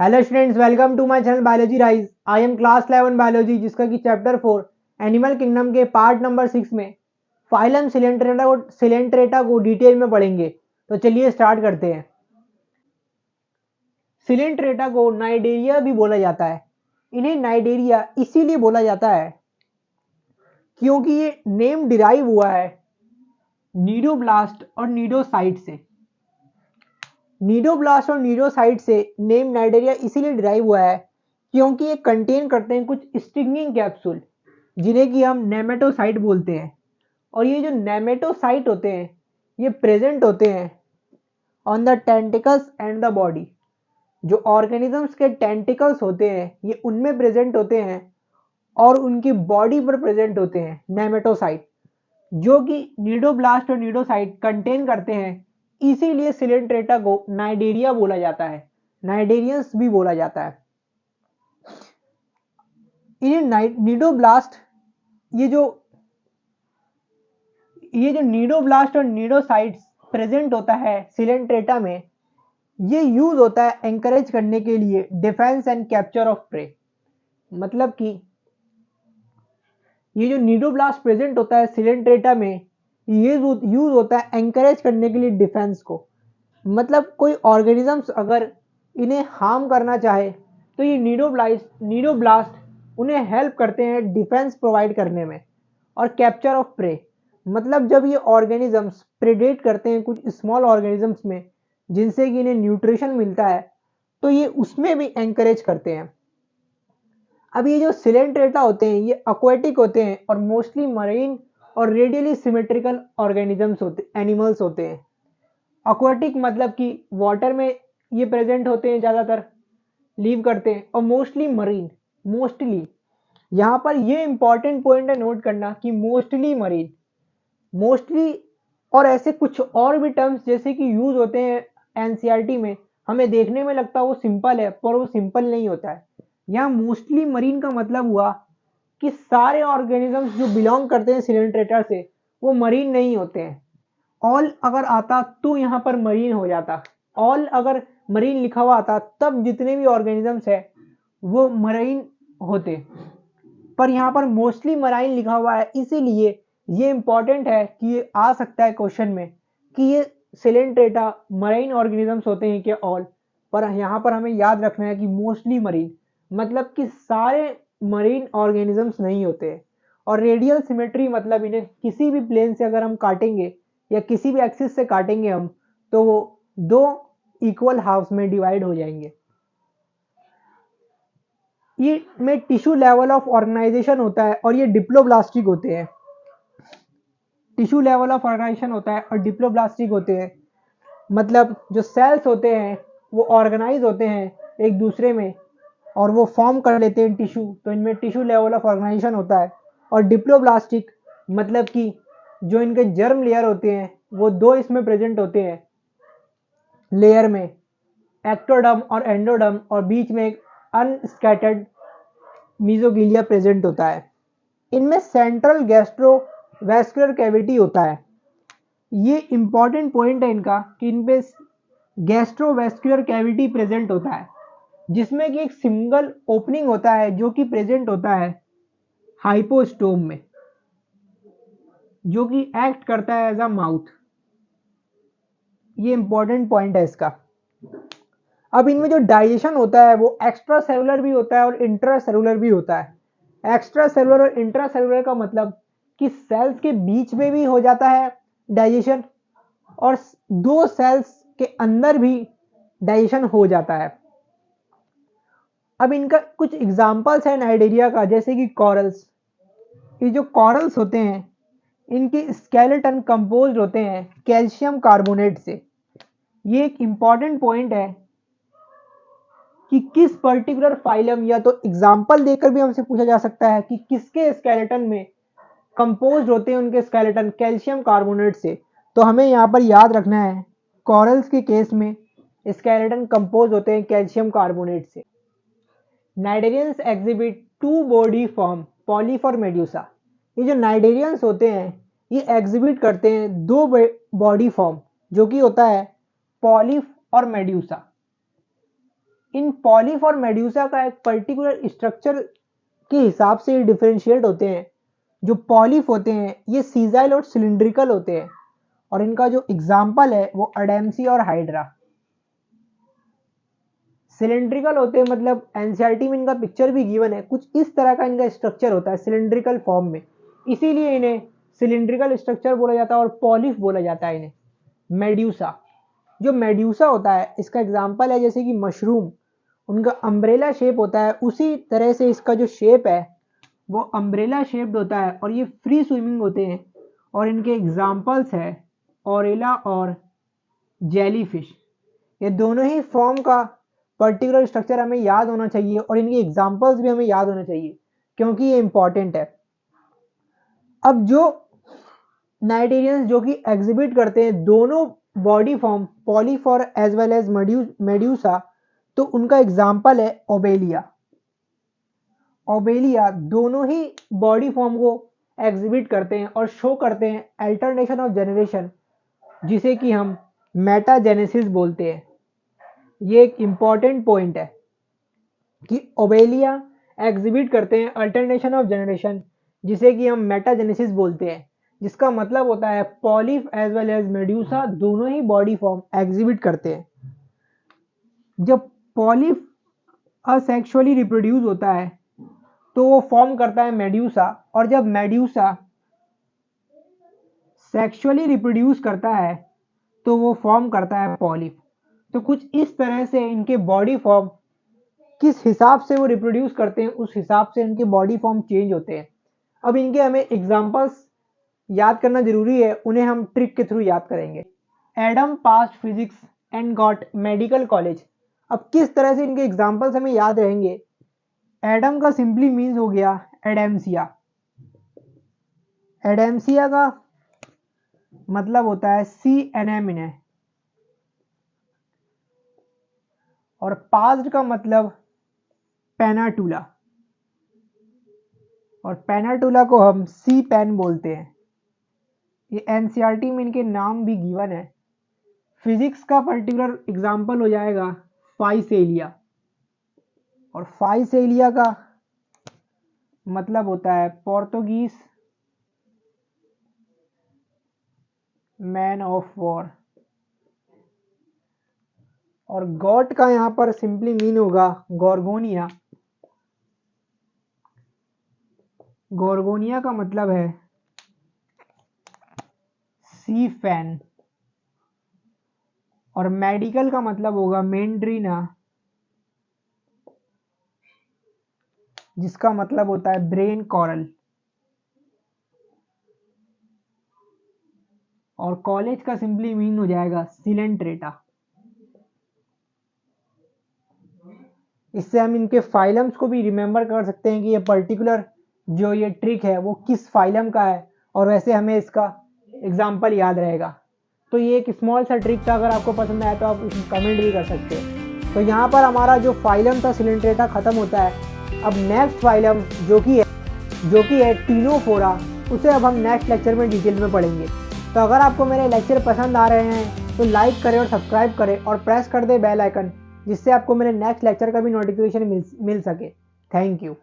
Hello students, welcome to my channel biology rise. I am class 11 biology, जिसका कि chapter 4 animal kingdom के part number 6 में phylum Coelenterata को detail में पढ़ेंगे। तो चलिए स्टार्ट करते हैं। सिलेंट्रेटा को नाइडेरिया भी बोला जाता है। इन्हें नाइडेरिया इसीलिए बोला जाता है क्योंकि ये नेम डिराइव हुआ है नीडोब्लास्ट और नीडोसाइट से। नीडोब्लास्ट और नीडोसाइट से नेम नाइडेरिया इसीलिए डिराइव हुआ है क्योंकि ये कंटेन करते हैं कुछ स्टिंगिंग कैप्सूल, जिन्हें कि हम नेमेटोसाइट बोलते हैं। और ये जो नेमेटोसाइट होते हैं ये प्रेजेंट होते हैं on the tentacles and the body. जो ऑर्गेनिजम्स के टेंटिकल्स होते हैं ये उनमें प्रेजेंट होते हैं और उनकी बॉडी पर प्रेजेंट होते हैं नेमेटोसाइट, जो कि नीडोब्लास्ट और नीडोसाइट कंटेन करते हैं। इसीलिए सिलेंट्रेटा को नाइडेरिया बोला जाता है, नाइडेरियंस भी बोला जाता है। इन्हें नीडोब्लास्ट ये जो नीडोब्लास्ट और नीडोसाइट्स प्रेजेंट होता है सिलेंट्रेटा में, ये यूज होता है एंकरेज करने के लिए defence and capture of prey. मतलब कि ये जो नीडोब्लास्ट प्रेजेंट होता है सिलेंट्रेटा में, ये यूज होता है एंकरेज करने के लिए डिफेंस को। मतलब कोई ऑर्गेनिजम्स अगर इन्हें हार्म करना चाहे तो ये नीडोब्लास्ट उन्हें हेल्प करते हैं डिफेंस प्रोवाइड करने में। और कैप्चर ऑफ प्रे, मतलब जब ये ऑर्गेनिजम्स प्रेडेट करते हैं कुछ स्मॉल ऑर्गेनिजम्स में जिनसे कि इन्हें न्यूट्रिशन मिलता है, तो ये उसमें भी एंकरेज करते हैं। अब ये जो सिलेंट्रेटा होते हैं ये aquatic होते हैं और मोस्टली मरीन और रेडियली सिमेट्रिकल ऑर्गेनिजम्स होते एनिमल्स होते हैं। aquatic मतलब कि वाटर में ये प्रेजेंट होते हैं, ज़्यादातर लीव करते हैं। और मोस्टली मरीन, मोस्टली यहाँ पर ये इंपॉर्टेंट पॉइंट है नोट करना कि मोस्टली मरीन, मोस्टली। और ऐसे कुछ और भी टर्म्स जैसे कि यूज होते हैं एनसीईआरटी में, हमें देखने में लगता है वो सिंपल है पर वो सिंपल नहीं होता है। यहाँ मोस्टली मरीन का मतलब हुआ कि सारे ऑर्गेनिजम्स जो बिलोंग करते हैं सिलेंट्रेटा से वो मरीन नहीं होते हैं। ऑल अगर आता तो यहाँ पर मरीन हो जाता, ऑल अगर मरीन लिखा हुआ आता तब जितने भी ऑर्गेनिजम्स है वो मरीन होते। पर यहाँ पर मोस्टली मराइन लिखा हुआ है, इसीलिए ये इंपॉर्टेंट है कि ये आ सकता है क्वेश्चन में कि ये सिलेंट्रेटा मरीन ऑर्गेनिजम्स होते हैं क्या ऑल। पर यहाँ पर हमें याद रखना है कि मोस्टली मरीन मतलब कि सारे मरीन ऑर्गेनिजम्स नहीं होते। और रेडियल सिमेट्री मतलब इन्हें किसी भी प्लेन से अगर हम काटेंगे या किसी भी एक्सिस से काटेंगे हम, तो वो दो इक्वल हाफ्स में डिवाइड हो जाएंगे। ये में टिश्यू लेवल ऑफ ऑर्गेनाइजेशन होता है और ये डिप्लोब्लास्टिक होते हैं। टिश्यू लेवल ऑफ ऑर्गेनाइजेशन होता है और डिप्लोब्लास्टिक होते हैं। मतलब जो सेल्स होते हैं वो ऑर्गेनाइज होते हैं एक दूसरे में और वो फॉर्म कर लेते हैं टिश्यू, तो इनमें टिश्यू लेवल ऑफ ऑर्गेनाइजेशन होता है। और डिप्लोब्लास्टिक मतलब कि जो इनके जर्म लेयर होते हैं वो दो इसमें प्रेजेंट होते हैं लेयर में, एक्टोडर्म और एंडोडर्म, और बीच में एक अनस्कैटर्ड मीजोगिलिया प्रेजेंट होता है। इनमें सेंट्रल गैस्ट्रोवैस्कुलर कैविटी होता है। ये इंपॉर्टेंट पॉइंट है इनका कि इनपे गैस्ट्रोवैस्कुलर कैविटी प्रेजेंट होता है, जिसमें कि एक सिंगल ओपनिंग होता है जो कि प्रेजेंट होता है हाइपोस्टोम में, जो कि एक्ट करता है एज अ माउथ। ये इंपॉर्टेंट पॉइंट है इसका। अब इनमें जो डाइजेशन होता है वो एक्स्ट्रा सेलुलर भी होता है और इंट्रा सेलुलर भी होता है। एक्स्ट्रा सेलुलर और इंट्रा सेलुलर का मतलब कि सेल्स के बीच में भी हो जाता है डाइजेशन और दो सेल्स के अंदर भी डाइजेशन हो जाता है। अब इनका कुछ एग्जांपल्स है नाइडेरिया का, जैसे कि कॉरल्स। ये जो कॉरल्स होते हैं इनके स्केलेटन कंपोज्ड होते हैं कैल्शियम कार्बोनेट से। ये एक इंपॉर्टेंट पॉइंट है कि किस पर्टिकुलर फाइलम, या तो एग्जाम्पल देकर भी हमसे पूछा जा सकता है कि किसके स्केलेटन में कंपोज्ड होते हैं उनके स्केलेटन कैल्शियम कार्बोनेट से। तो हमें यहाँ पर याद रखना है कॉरल्स के केस में स्केलेटन कंपोज होते हैं कैल्शियम कार्बोनेट से। Cnidarians exhibit two body form polyp और मेड्यूसा। ये जो नाइडेरियंस होते हैं ये एग्जिबिट करते हैं दो बॉडी फॉर्म, जो कि होता है पॉलिफ और मेड्यूसा। इन पॉलिफ और मेड्यूसा का एक पर्टिकुलर स्ट्रक्चर के हिसाब से डिफरेंशिएट होते हैं। जो पॉलिफ होते हैं ये सीजाइल और सिलिंड्रिकल होते हैं, और इनका जो एग्जाम्पल है वो अडेम्सी और हाइड्रा। सिलिंड्रिकल होते हैं मतलब एनसीईआरटी में इनका पिक्चर भी गिवन है, कुछ इस तरह का इनका स्ट्रक्चर होता है सिलिंड्रिकल फॉर्म में, इसीलिए इन्हें सिलिंड्रिकल स्ट्रक्चर बोला जाता है और पॉलिफ बोला जाता है इन्हें। मेड्यूसा, जो मेड्यूसा होता है इसका एग्जाम्पल है जैसे कि मशरूम, उनका अम्ब्रेला शेप होता है, उसी तरह से इसका जो शेप है वो अम्ब्रेला शेप्ड होता है और ये फ्री स्विमिंग होते हैं। और इनके एग्जाम्पल्स है ओरेला और जेलीफिश। ये दोनों ही फॉर्म का पर्टिकुलर स्ट्रक्चर हमें याद होना चाहिए और इनके एग्जाम्पल्स भी हमें याद होने चाहिए क्योंकि ये इंपॉर्टेंट है। अब जो नाइटेरियंस जो कि एग्जिबिट करते हैं दोनों बॉडी फॉर्म पॉलिफ और एज वेल एज मेड्यूसा, तो उनका एग्जाम्पल है ओबेलिया। ओबेलिया दोनों ही बॉडी फॉर्म को एग्जिबिट करते हैं और शो करते हैं अल्टरनेशन ऑफ जनरेशन, जिसे कि हम मेटाजेनेसिस बोलते हैं। ये एक इंपॉर्टेंट पॉइंट है कि ओबेलिया एग्जिबिट करते हैं अल्टरनेशन ऑफ जनरेशन, जिसे कि हम मेटाजेनेसिस बोलते हैं, जिसका मतलब होता है पॉलिफ एज वेल एज मेड्यूसा दोनों ही बॉडी फॉर्म एग्जिबिट करते हैं। जब पॉलिफ असेक्सुअली रिप्रोड्यूस होता है तो वो फॉर्म करता है मेड्यूसा, और जब मेड्यूसा सेक्सुअली रिप्रोड्यूस करता है तो वो फॉर्म करता है पॉलिफ। तो कुछ इस तरह से इनके बॉडी फॉर्म किस हिसाब से वो रिप्रोड्यूस करते हैं उस हिसाब से इनके बॉडी फॉर्म चेंज होते हैं। अब इनके हमें एग्जांपल्स याद करना जरूरी है, उन्हें हम ट्रिक के थ्रू याद करेंगे। Adam passed physics and got medical college. अब किस तरह से इनके एग्जांपल्स हमें याद रहेंगे। एडम का सिंपली मीन्स हो गया एडेम्सिया। एडेम्सिया का मतलब होता है सी एन एम इन, और पास्ड का मतलब पेनाटूला, और पेनाटूला को हम सी पेन बोलते हैं। ये एनसीईआरटी में इनके नाम भी गिवन है। फिजिक्स का पर्टिकुलर एग्जाम्पल हो जाएगा फाइसेलिया, और फाइसेलिया का मतलब होता है पोर्तुगीज मैन ऑफ वॉर। और गॉड का यहां पर सिंपली मीन होगा गोर्गोनिया। गोर्गोनिया का मतलब है सी फैन, और मेडिकल का मतलब होगा मेंड्रीना, जिसका मतलब होता है ब्रेन कॉरल। और कॉलेज का सिंपली मीन हो जाएगा सिलेंट्रेटा। इससे हम इनके फाइलम्स को भी रिमेंबर कर सकते हैं कि ये पर्टिकुलर जो ये ट्रिक है वो किस फाइलम का है, और वैसे हमें इसका एग्जाम्पल याद रहेगा। तो ये एक स्मॉल सा ट्रिक था, अगर आपको पसंद आया तो आप कमेंट भी कर सकते हैं। तो यहाँ पर हमारा जो फाइलम था सिलेंट्रेटा खत्म होता है। अब नेक्स्ट फाइलम जो कि है टीनोफोरा, उसे अब हम नेक्स्ट लेक्चर में डिटेल में पढ़ेंगे। तो अगर आपको मेरे लेक्चर पसंद आ रहे हैं तो लाइक करें और सब्सक्राइब करें और प्रेस कर दे बेल आइकन, जिससे आपको मेरे नेक्स्ट लेक्चर का भी नोटिफिकेशन मिल सके। Thank you.